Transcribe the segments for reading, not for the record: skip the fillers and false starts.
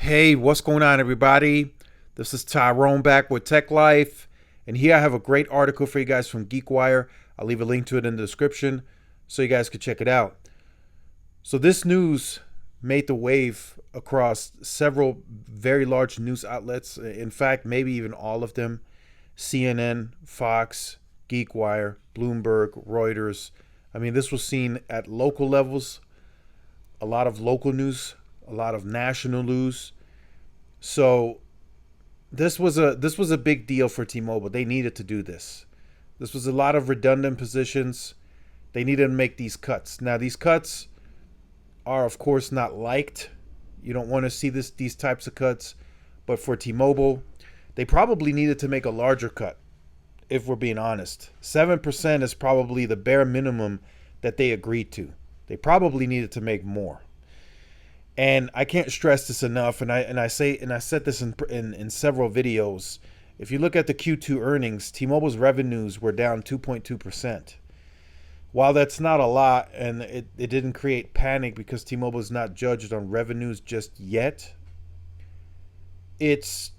Hey, what's going on, everybody? This is Tyrone back with Tech Life, and here I have a great article for you guys from GeekWire. I'll leave a link to it in the description so you guys can check it out. So, this news made the wave across several very large news outlets. In fact, maybe even all of them: CNN, Fox, GeekWire, Bloomberg, Reuters. I mean, this was seen at local levels, a lot of local news, a lot of national news. So this was a big deal for T-Mobile. They needed to do this. This was a lot of redundant positions. They needed to make these cuts. Now these cuts are of course not liked. You don't want to see these types of cuts, but for T-Mobile, they probably needed to make a larger cut. If we're being honest, 7% is probably the bare minimum that they agreed to. They probably needed to make more. And I can't stress this enough, and I said this in several videos. If you look at the Q2 earnings, T-Mobile's revenues were down 2.2%. While that's not a lot, and it didn't create panic because T-Mobile is not judged on revenues just yet, it's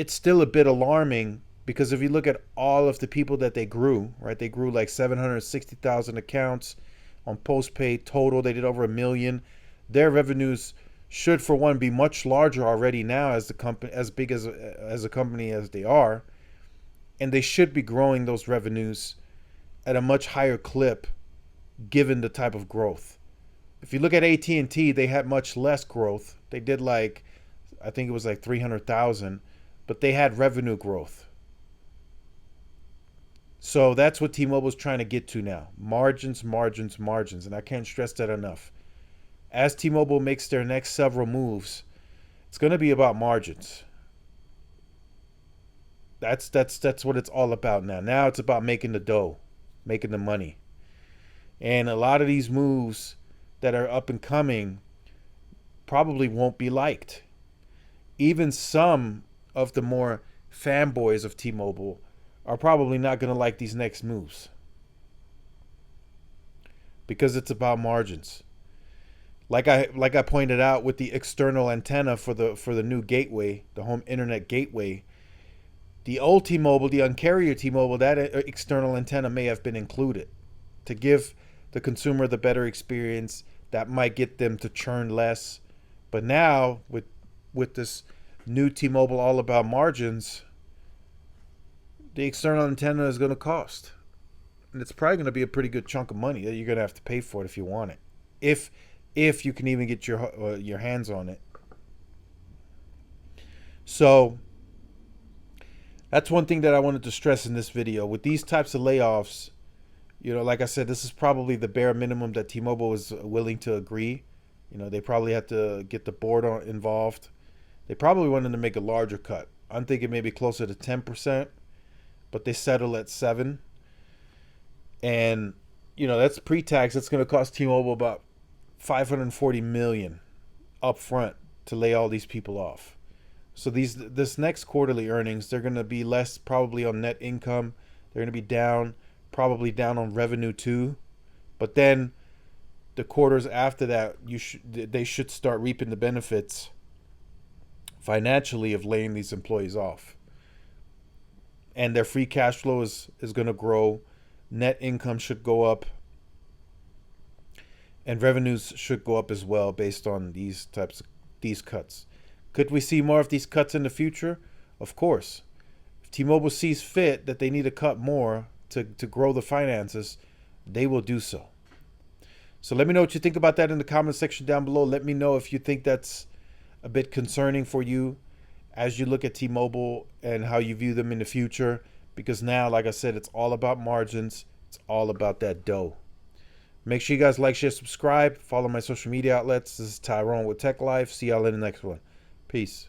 still a bit alarming because if you look at all of the people that they grew, right? They grew like 760,000 accounts on postpaid total. They did over 1 million. Their revenues should, for one, be much larger already now as the company, as big as a company as they are, and they should be growing those revenues at a much higher clip, given the type of growth. If you look at AT&T, they had much less growth. They did like, I think it was like 300,000, but they had revenue growth. So that's what T-Mobile's trying to get to now: margins, margins, margins, and I can't stress that enough. As T-Mobile makes their next several moves, it's going to be about margins. That's what it's all about now. Now it's about making the dough, making the money. And a lot of these moves that are up and coming probably won't be liked. Even some of the more fanboys of T-Mobile are probably not going to like these next moves because it's about margins. Like I pointed out with the external antenna for the new gateway, the home internet gateway, the old T-Mobile, the Un-carrier T-Mobile, that external antenna may have been included to give the consumer the better experience. That might get them to churn less. But now with this new T-Mobile all about margins, the external antenna is going to cost, and it's probably going to be a pretty good chunk of money that you're going to have to pay for it if you want it. If you can even get your hands on it. So that's one thing that I wanted to stress in this video. With these types of layoffs, like I said, this is probably the bare minimum that T-Mobile is willing to agree. They probably had to get the board involved. They probably wanted to make a larger cut. I'm thinking maybe closer to 10%, but they settle at 7%. And that's pre-tax. That's going to cost T-Mobile about $540 million up front to lay all these people off. So this next quarterly earnings, they're going to be less probably on net income. They're going to be down, probably down on revenue too. But then the quarters after that, they should start reaping the benefits financially of laying these employees off. And their free cash flow is going to grow. Net income should go up. And revenues should go up as well based on these cuts. Could we see more of these cuts in the future? Of course. If T-Mobile sees fit that they need to cut more to grow the finances, they will do so. So let me know what you think about that in the comment section down below. Let me know if you think that's a bit concerning for you as you look at T-Mobile and how you view them in the future. Because now, like I said, it's all about margins. It's all about that dough. Make sure you guys like, share, subscribe. Follow my social media outlets. This is Tyrone with Tech Life. See y'all in the next one. Peace.